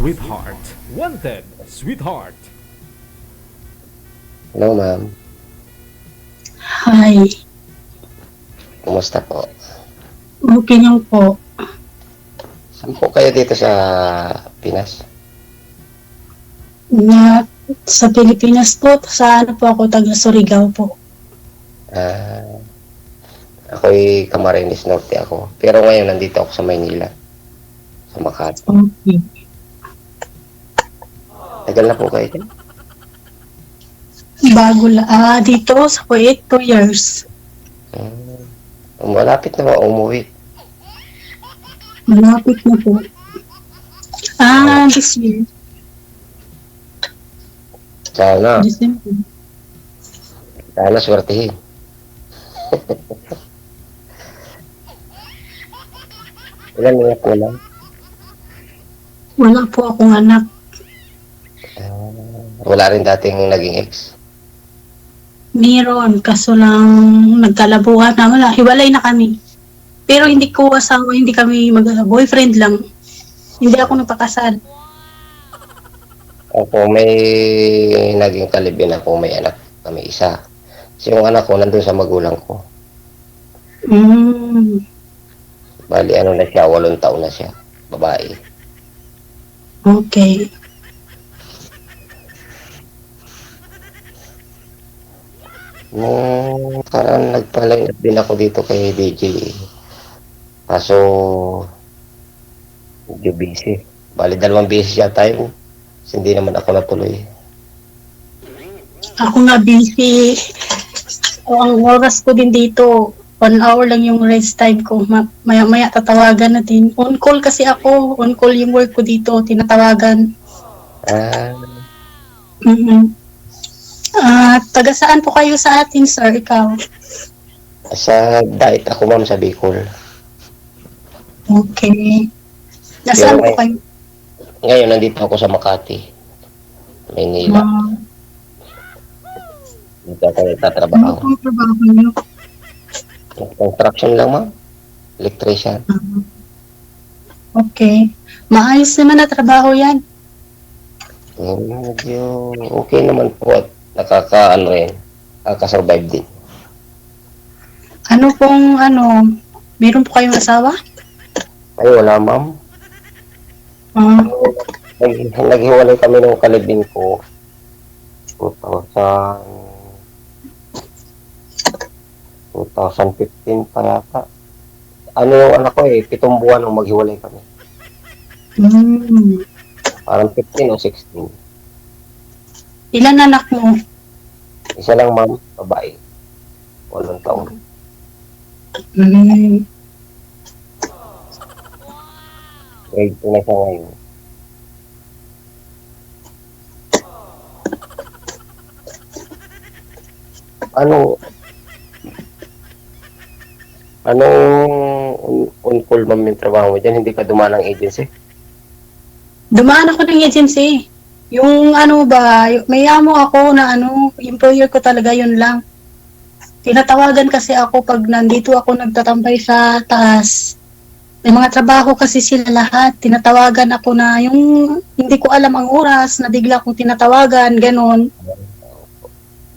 Sweetheart. Wanted, sweetheart. Hello, ma'am. Hi, Kumusta po? okay lang po. Saan po kayo dito sa Pinas? Na sa Pilipinas po, sa ano po ako, taga Surigao po. Ah, ako'y Camarines Norte ako. Pero ngayon nandito ako sa Maynila. Sa Makati. Okay. Tagal na po kayo dyan? Bago dito sa Kuwait, 2 years. Malapit na ba umuwi? Malapit na po. This year, Sana. December. Sana swertihin. Ilan na po lang? Wala po akong anak. Wala rin dating naging ex. Meron, kaso lang nagkalabuhan na. Wala, hiwalay na kami. Pero hindi ko asawa, hindi kami boyfriend lang. Hindi ako nagpakasal. Ako may naging kalibin ako, may anak kami isa. Kasi yung anak ko nandun sa magulang ko. Bali ano na siya, 8 taon na siya. Babae. Okay. Nung parang nagpalayas din ako dito kay DJ. Kaso, medyo busy. Bali 2 beses siya tayo. Kasi hindi naman ako natuloy. Ako nga busy. Ang oras ko din dito, 1 hour lang yung rest time ko. Maya-maya tatawagan natin. On call kasi ako. On call yung work ko dito. Tinatawagan. Taga saan po kayo sa atin, sir? Ikaw? Sa diet ako, ma'am, sa Bicol. Okay. Nasaan po kayo? Ngayon, nandito ako sa Makati. Maynila. Dito ako Ano nagtatrabaho. pong trabaho niyo? Construction lang, ma'am. Electrician. Okay. Maayos naman na trabaho yan. Medyo okay naman po at nakaka-survive din. Meron po kayong asawa? Ay, wala, ma'am. Naghiwalay kami ng kalibin ko 2015 pa yata. Yung anak ko 7 buwan nung maghiwalay kami. Parang 15 o 16. Ilan anak mo? Isa lang, ma'am, babae. 8 taon. Grade 2 na siya ngayon. Anong on-call, ma'am, yung trabaho mo dyan? Hindi ka dumaan ng agency? Dumaan ako ng agency. May amo ako na employer ko talaga yun lang. Tinatawagan kasi ako pag nandito ako nagtatambay sa taas. May mga trabaho kasi sila lahat. Tinatawagan ako na yung hindi ko alam ang oras na bigla akong tinatawagan, ganon.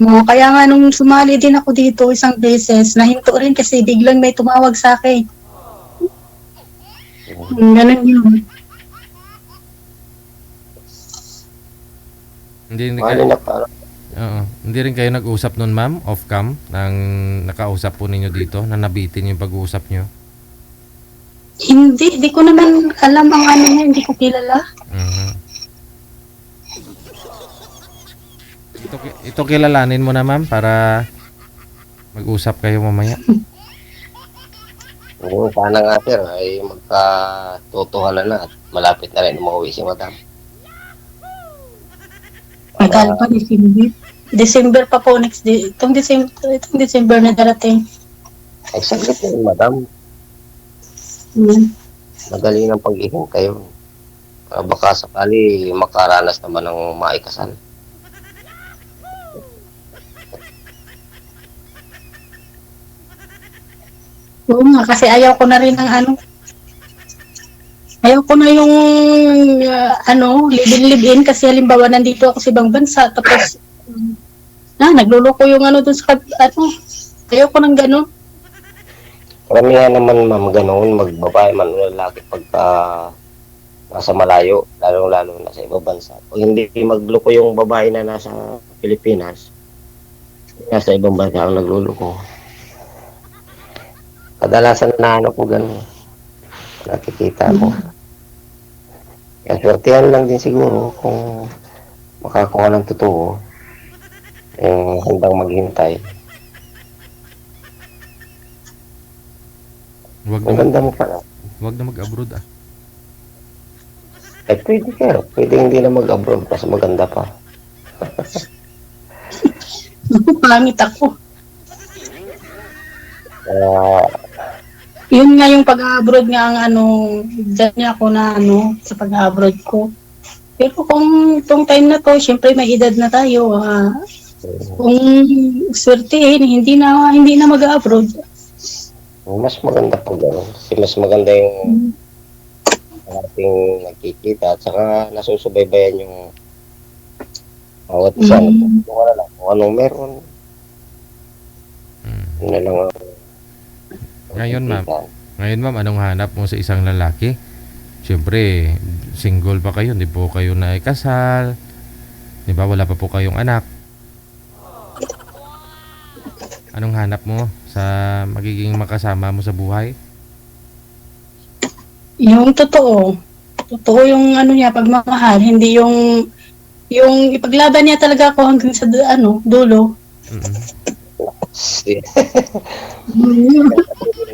Kaya nga nung sumali din ako dito isang beses, nahinto rin kasi biglang may tumawag sa akin. Ganon yun. Hindi rin kayo nag-usap nun, ma'am, off-cam, nang nakausap po ninyo dito, na nabitin yung pag-uusap nyo? Hindi ko naman alam ang niya, hindi ko kilala. Ito kilalanin mo na, ma'am, para mag-usap kayo mamaya. Sana nga, sir, ay magkatotohanan na at malapit na rin umuwi si madam. Tagal pa, December. December pa po itong December na darating. Ay, saglit na rin, madam. Madali ng pag-ihing kayo. Baka sakali makaranas naman ng maikasal. Oo nga, kasi ayaw ko na rin ng Ayaw ko na yung live-in kasi halimbawa nandito ako sa ibang bansa tapos nagluloko yung doon sa ayaw ko ng gano'n. Karamihan naman ma'am ganoon, magbabae man o lalaki pagka nasa malayo, lalo na sa ibang bansa. Kung hindi magloko yung babae na nasa Pilipinas, nasa ibang bansa ang nagluloko. Kadalasan na ko gano'n. Nakikita ko. Kaya swertihan lang din siguro kung makakuha ng totoo, yung handang maghintay. Wag Ang na, ganda mo pala. wag na mag-abroad ah. Eh, pwede ka. Pwede hindi na mag-abroad kasi maganda pa. Pangit ako. Kaya, Yun nga yung pag-abroad nga ang dyan niya ako na sa pag-abroad ko. Pero kung itong time na to, syempre may edad na tayo. Kung swertehin, hindi na mag-abroad. mas maganda po gano'n. Kasi mas maganda yung ating nakikita at saka nasusubaybayan yung bawat isa. Kung ano lang, kung anong meron. Yun na lang ang Ngayon, ma'am. nakikita. Ngayon, ma'am, anong hanap mo sa isang lalaki? Siyempre, single pa kayo, hindi po kayo na ikasal. Di ba, wala pa po kayong anak. Anong hanap mo sa magiging makasama mo sa buhay? Yung totoo. Totoo yung niya, pagmamahal. Hindi yung ipaglaban niya talaga ako hanggang sa dulo. Mm-mm.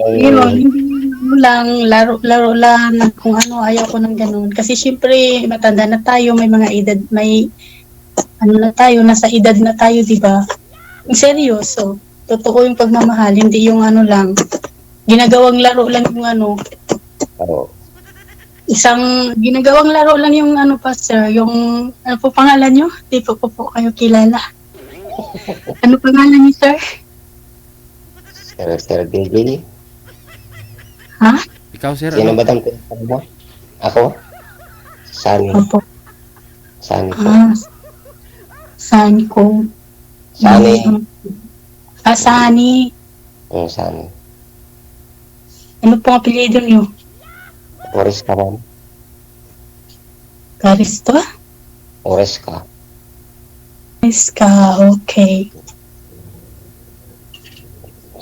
Yun, hindi lang, laro lang kung ayaw ko ng ganun. Kasi syempre, matanda na tayo, may mga edad, may na tayo, nasa edad na tayo, di ba? Seryoso. Totoo yung pagmamahal, hindi yung lang. Ginagawang laro lang yung Oo. isang ginagawang laro lang yung pastor, yung po pangalan nyo? Di po kayo kilala. Ano pangalan niyo, sir? Sir Billy. Ha? Ikaw, sir, Sino ano? ba ang pinagsabi mo? Ako? Sunny. Opo. Sunny po. Sani ko. Sunny. Sani. Sunny. Ano pong apelyido niyo? Ores ka ma'am. Karisto? Ores ka. Iska, okay.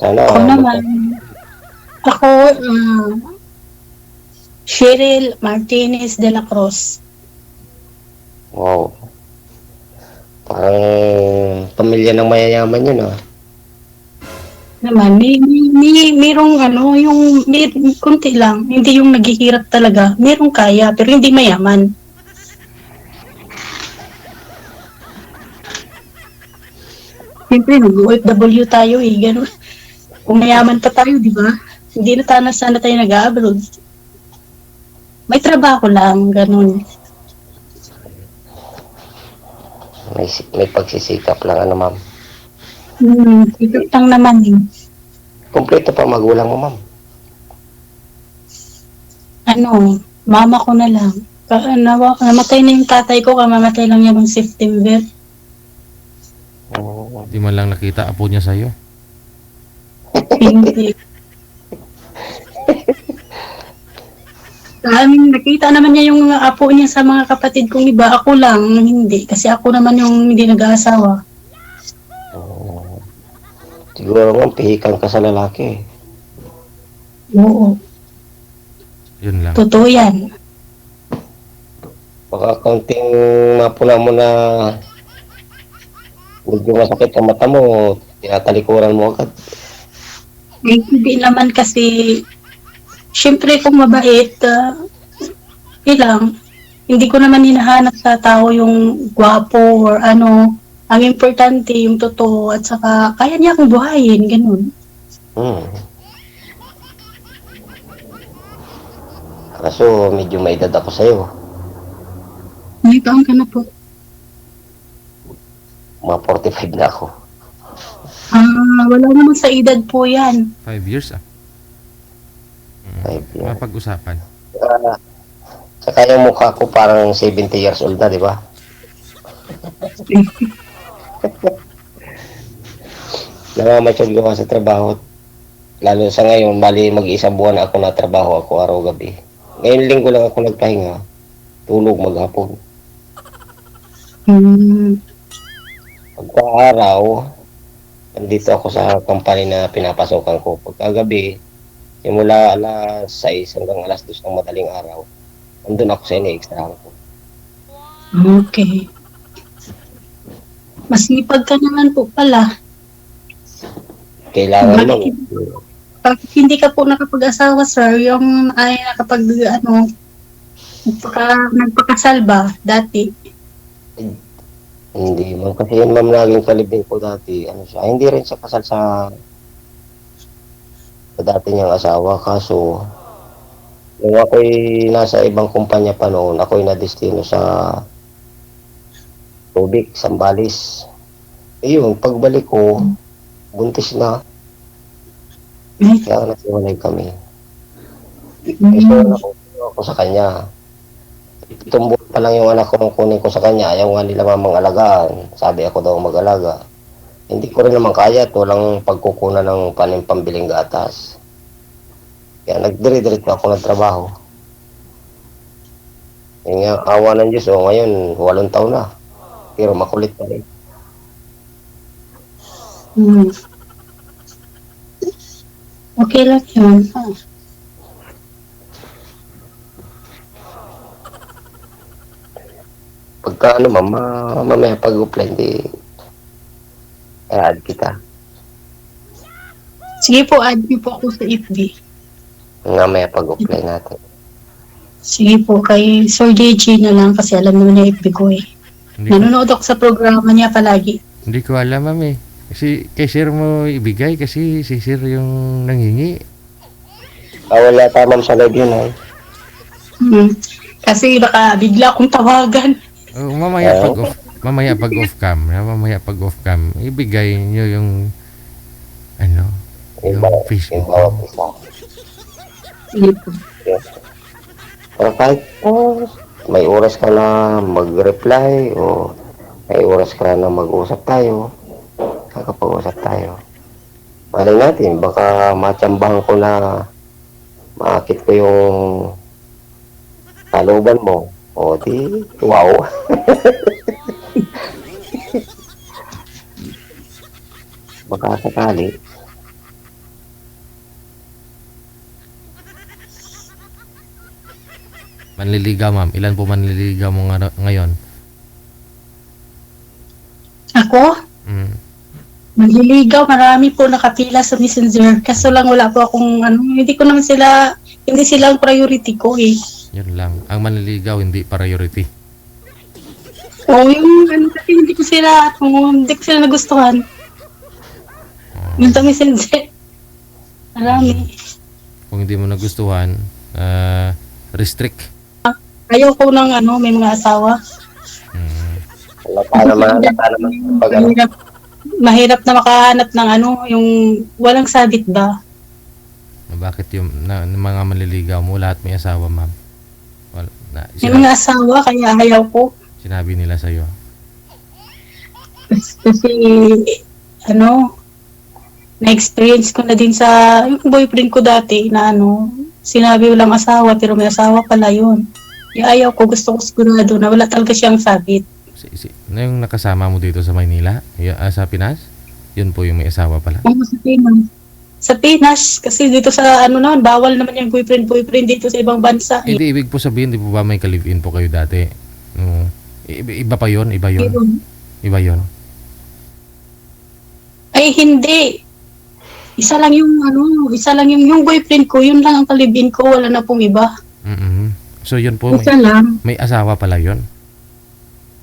Sana. Ako naman. Ako, Cheryl Martinez de la Cruz. Wow. Parang pamilya ng mayayaman yun ah. Naman, merong kunti lang. Hindi yung naghihirap talaga. Merong kaya, pero hindi mayaman. Siyempre, nag-OFW tayo gano'n. Kung mayaman pa tayo, di ba? Hindi na sana tayo nag-abroad. May trabaho lang, gano'n. May pagsisikap lang ma'am. Sikap lang naman eh. Kompleto pa magulang mo ma'am. Mama ko na lang. Namatay na yung tatay ko, kamamatay lang niya ng September. Oo. Di man lang nakita apo niya sa'yo. Hindi. Nakita naman niya yung mga apo niya sa mga kapatid kong iba. Ako lang, hindi. Kasi ako naman yung hindi nag-aasawa. Siguro ma'am, pihikan ka sa lalaki. Oo. Yun lang. Totoo yan. Baka kaunting mapuna mo na medyo masakit ang mata mo, tinatalikuran mo agad. Hindi naman kasi, syempre kung mabait, hindi ko naman hinahanap sa tao yung gwapo or ano. Ang importante yung totoo at saka kaya niya akong buhayin, ganun. Kaso medyo may edad ako sa'yo. May taon ka na po. Mga 45 na ako. Wala naman sa edad po yan. 5 years ah. 5 years. Mapag-usapan. Saka yung mukha ko parang 70 years old na, di ba? Namamature ko sa trabaho. Lalo sa ngayon, bali mag-isang buwan na ako na trabaho ako araw-gabi. Ngayon linggo lang ako nagpahinga. Tulog maghapon. Hmm. Pagka-araw, nandito ako sa company na pinapasokan ko. Pagkagabi, simula alas 6 hanggang alas 2 ng madaling araw, nandun ako sa ini-extrahan ko. Okay. Masipag ka naman po pala. Kailangan lang. Bakit? Pag hindi ka po nakapag-asawa, sir, yung ay nakapag, nagpakasal ba dati? Hindi man. Kasi yun ma'am naging kalibing ko dati. Ano siya, hindi rin siya kasal sa dati niyang asawa. Kaso, nung ako'y nasa ibang kumpanya pa noon, ako'y nadestino sa Subic, Sambales. Yun, pagbalik ko, buntis na. Kaya nasiwalay kami. So, ako sa kanya. Itong buwan pa lang yung anak ko nung kunin ko sa kanya. Ayaw nga nila mamang alagaan. Sabi ako daw mag-alaga. Hindi ko rin naman kaya at walang pagkukunan ng pambiling gatas. Kaya nagdiri-dirit ako ng trabaho. Yung nga, awa ng Diyos. O ngayon, 8 taon na. Pero makulit pa rin. Hmm. Okay lang yun. Pagka ano mamaya pag-apply, di add kita. Sige po, add niyo po ako sa FB. Mamaya pag-apply natin. Sige po, kay Sir DJ na lang kasi alam naman niya FB ko eh. Hindi ko, Nanonood ako sa programa niya palagi. hindi ko alam, ma'am eh. Kasi kay sir mo ibigay kasi si sir yung nanghingi. Wala tamang sa live yun, ay. Hmm. Kasi baka bigla akong tawagan. Oh, mamaya pag off cam, ibigay niyo yung ano, yung Yung Facebook. bawat isa. Sige po. Yes. Pero kahit may oras ka na mag-reply o may oras ka na mag-usap tayo, kakapag-usap tayo. Malay natin, baka matsambahan ko na maakit ko yung kalooban mo. O di, wow. Baka sakali. Manliligaw, ma'am. Ilan po manliligaw mo ngayon? Ako? Mm. Manliligaw, marami po nakapila sa Messenger. Kaso lang wala po akong hindi sila ang priority ko eh. Yun lang. Ang manliligaw hindi priority. O yung kasi hindi ko sila nagustuhan. Yung sa Messenger. Marami. Kung hindi mo nagustuhan, restrict. Ayaw ko ng may mga asawa. Mm. Halata naman pag ano. Mahirap na makahanap ng yung walang sabit ba? Bakit yung mga manliligaw mo lahat may asawa, ma'am? May mga asawa, kaya ayaw ko. Sinabi nila sa'yo. Kasi, na-experience ko na din sa yung boyfriend ko dati na sinabi walang asawa pero may asawa pala yun. Yung ayaw ko, gusto ko sigurado na wala talaga siyang sabit. Yung nakasama mo dito sa Maynila, sa Pinas, yun po yung may asawa pala. Sa Pinas. Sa Pinas, kasi dito sa bawal naman yung boyfriend dito sa ibang bansa. Hindi, ibig po sabihin, di po ba may ka-live-in po kayo dati? Iba pa yun? Iba yun? Iba yun? Ay, hindi. Isa lang yung boyfriend ko, yun lang ang kalibin ko, wala na pong iba. Mm-hmm. So yun po, Isa lang, may asawa pala yun?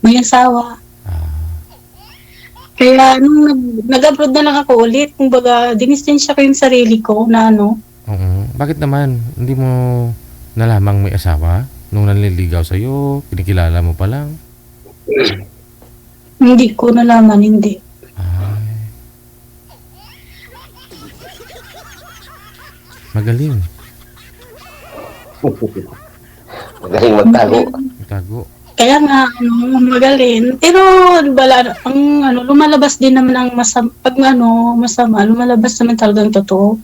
may asawa. Kaya nung nag-abroad na lang ako ulit, kumbaga, dinistensya ko yung sarili ko na Oo. Bakit naman? Hindi mo nalamang may asawa? Nung nanliligaw sa'yo, pinikilala mo pa lang? hindi ko nalaman, hindi. Ay. Magaling. Magaling magtago. Tago. Kaya nga, magaling. Pero, wala, lumalabas din naman ang masama. Pag masama, lumalabas naman talagang totoo.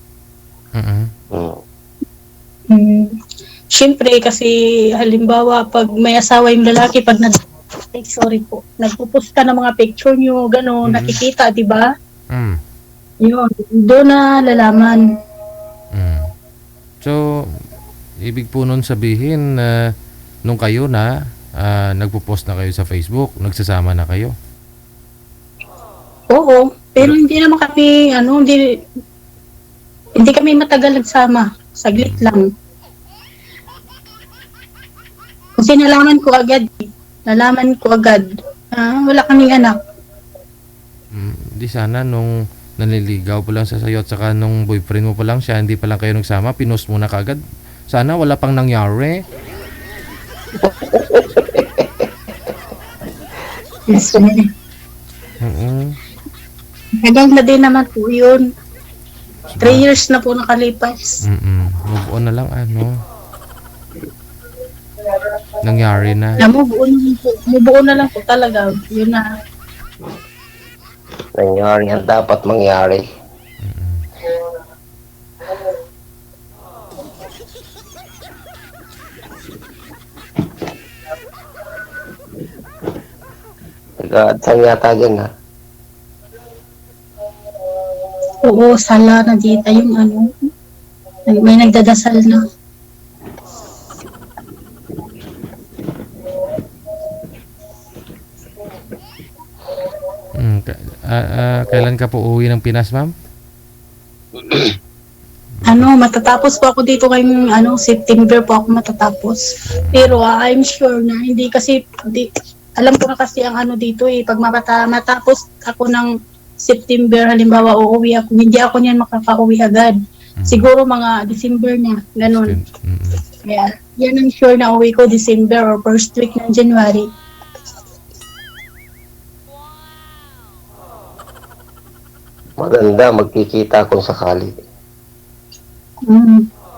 Mm. Mm. Siyempre, kasi halimbawa, pag may asawa yung lalaki, pag nagpo-post ka ng mga picture nyo, gano'n, nakikita, di ba? Mm. Yun, doon na lalaman. Mm. So, ibig po nun sabihin na nung kayo na nagpo-post na kayo sa Facebook, nagsasama na kayo. Oo, pero hindi naman kami, hindi kami matagal nagsama. Saglit lang. Kasi nalaman ko agad, wala kaming anak. Di sana nung nanliligaw pa lang sa sayo at saka nung boyfriend mo pa lang siya, hindi pa lang kayo nagsama, pinost mo na kagad. Sana wala pang nangyari. Yes, Oo. Tagal na din naman po yun. 3 years na po nakalipas. Move on na lang, nangyari na. Alam mo, buo na lang po talaga. Yun na. Nangyari ang dapat mangyari. Nag-aadsang yata dyan, ha? Oo, sala na dito yung may nagdadasal na. Kailan ka po uwi ng Pinas, ma'am? Matatapos po ako dito ngayong September po ako matatapos. Pero I'm sure na hindi kasi alam ko na kasi ang dito pag matapos ako ng September halimbawa uuwi ako, hindi ako niyan makaka-uwi agad. Siguro mga December na, ganun. Kaya yan ang sure na uwi ko December or first week ng January. Maganda, magkikita kung sakali.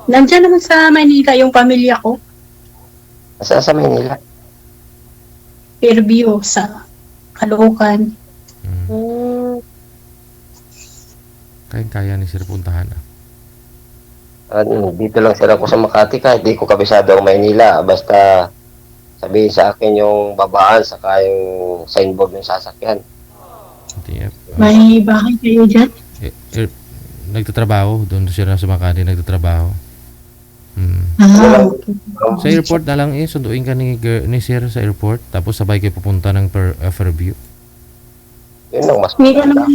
Nandiyan naman sa Manila yung pamilya ko. Nasa sa Manila. Fairview sa Caloocan. Kaya ni Sir puntahan. Dito lang sila ko sa Makati kahit di ko kabisado ang Maynila. Basta sabihin sa akin yung babaan saka yung signboard ng sasakyan. May bahay kayo dyan? Nagtatrabaho. Doon siya na sa Makati nagtatrabaho. Okay. Sa airport na lang sunduin ka ni Sir sa airport tapos sabay kayo pupunta ng Fairview. Yun ang mas Meron naman.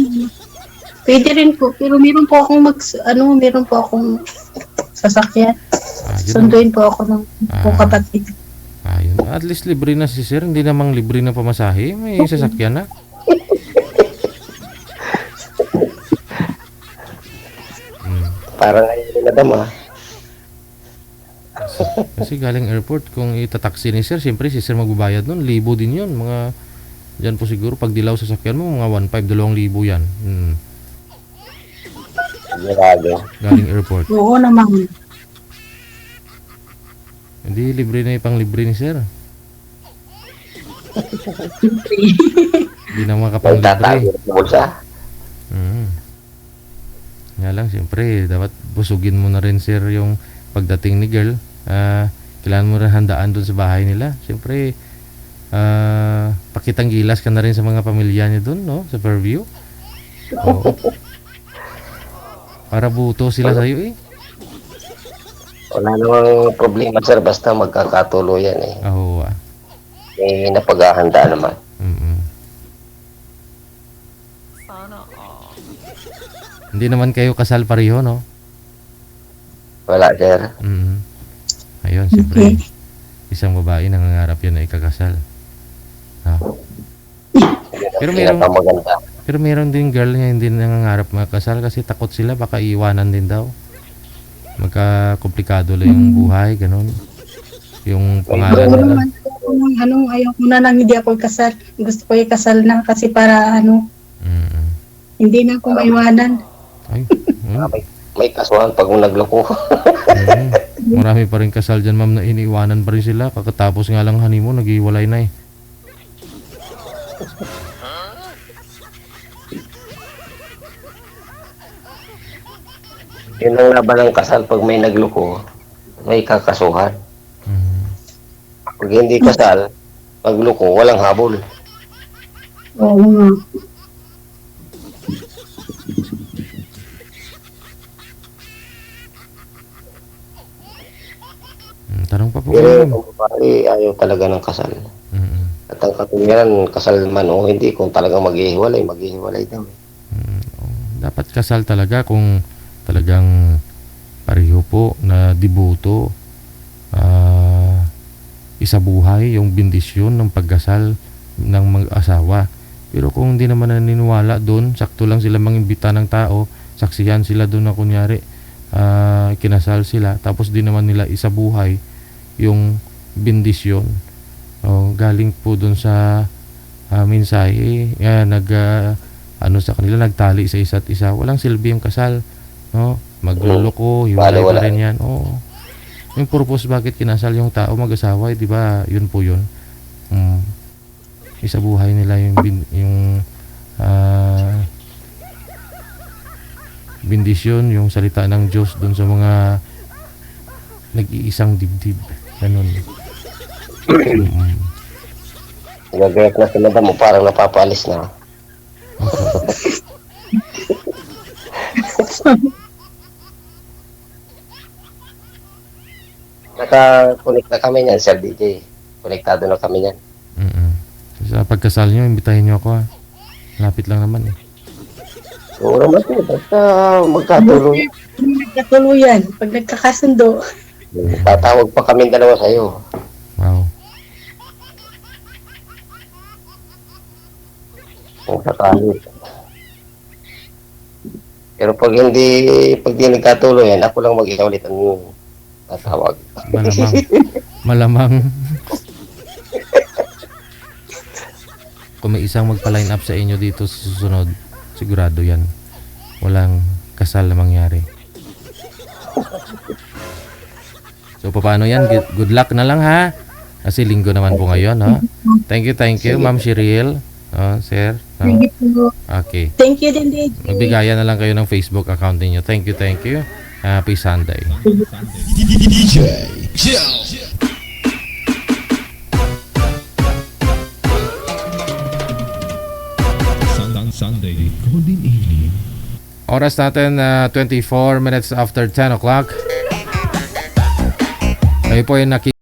Pwede rin po, pero meron po akong sasakyan. Sunduin po ako ng kapatid. Ayun. At least libre na si Sir. Hindi namang libre na pamasahe. May sasakyan na. parang ngayon na dama. Kasi galing airport, kung itataksi ni Sir, siyempre si Sir magbabayad nun. 1,000 din yun. Mga, dyan po siguro, pag dilaw sa sasakyan mo, mga 1,500, 2,000 yan. Galing airport. Oo naman. Hindi, libre na ipang libre ni Sir. Hindi na makapang libre. Nga lang, siyempre, dapat busugin mo na rin, Sir, yung pagdating ni girl. Kailangan mo rin handaan doon sa bahay nila. Siyempre, pakitang gilas ka na rin sa mga pamilya niya doon, no? Sa Fairview. Oo. Para buto sila sa'yo Wala namang problema, Sir. Basta magkakatuluyan Oo. Napaghahanda naman. Hindi naman kayo kasal pareho, no? Wala, Sir. Ayun, siyempre. Isang babae nangangarap yun na ikakasal. Pero meron din girl na hindi nangangarap makasal kasi takot sila baka iwanan din daw. Magka-komplikado lang yung buhay, ganun. Yung pangalan nila. Ayaw ko na lang hindi ako kasal. Gusto ko ikasal na kasi para hindi na ako maiwanan. Ay, may kasuhan pag nagloko. Marami pa rin kasal dyan, ma'am, na iniiwanan pa rin sila. Kakatapos nga lang honeymoon, nag-iwalay na eh. Yun ang laban ng kasal. Pag may nagloko, may kakasuhan. Mm. Pag hindi kasal, pag loko, walang habol. Oo nga. Tanong pa po Pero kayo, ma'am. ang babae, ayaw talaga ng kasal. Mm. At ang katuwiran, kasal man o hindi, kung talagang maghihiwalay, maghihiwalay daw. Dapat kasal talaga kung talagang pareho po na deboto, isa buhay yung bendisyon ng pagkasal ng mag-asawa. Pero kung hindi naman naniniwala doon, sakto lang sila mangimbita ng tao, saksiyan sila doon na kunyari kinasal sila, tapos di naman nila isa buhay yung bendisyon. Galing po doon sa mensahe, ano sa kanila, nagtali sa isa't isa. Walang silbi yung kasal, no? Magluloko, hiwalay pa rin yan. Oo. Yung purpose bakit kinasal yung tao mag-asawa, di ba? Yun po yun. Isa buhay nila yung bendisyon, yung salita ng Diyos doon sa mga nag-iisang dibdib. Ganun. Nagagayat na sila mo, parang napapaalis na. Naka-connect na kami niyan, Sir DJ. Konektado na kami niyan. Sa pagkasal nyo, imbitahin nyo ako ha. Lapit lang naman eh. Oo naman po, basta magkatuloy. Nagkatuluyan, pag nagkakasundo. Tatawag pa kami dalawa sa'yo. Wow. Kung sakali. Pero pag di nagkatuloy yan, ako lang mag-isa ulit ang tatawag. Malamang. Kung may isang magpa-line up sa inyo dito sa susunod, sigurado yan. Walang kasal na mangyari. So, paano yan? Good luck na lang ha. Kasi linggo naman po ngayon, ha? Thank you, Ma'am Cheryl. Sir. Thank you. Okay. Thank you din, DJ. Magbigayan na lang kayo ng Facebook account niyo. Thank you. Happy Sunday. Sunday, Golden Evening. Oras natin 24 minutes after 10 o'clock. Kayo po yung